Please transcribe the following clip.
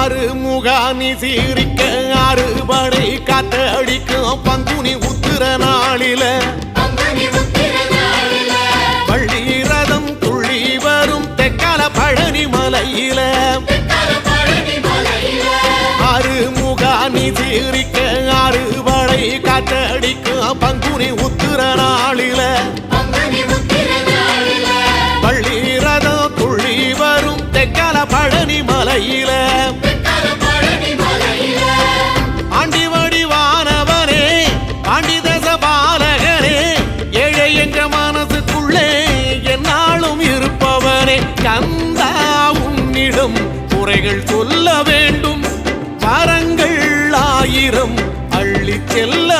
ஆறுமுகானி சீரிக்க அறுபடை காத்தடிக்கும் பங்குனி உத்திர நாளில வள்ளி ரதம் துள்ளி வரும் தெற்கால பழனி மலையில ஆறுமுகானி சீரிக்க அறுபடை காத்தடிக்கும் பங்குனி உத்திர நாளில வள்ளி ரதம் துள்ளி வரும் தெற்கால பழனி மலையில ஆண்டி வடிவானவனே ஆண்டி தச பாலகனே ஏழை என்ற மனசுக்குள்ளே என்னாலும் இருப்பவனே கந்தா உன்னிடம் குறைகள் சொல்ல வேண்டும் வரங்கள் 1000 அள்ளி செல்ல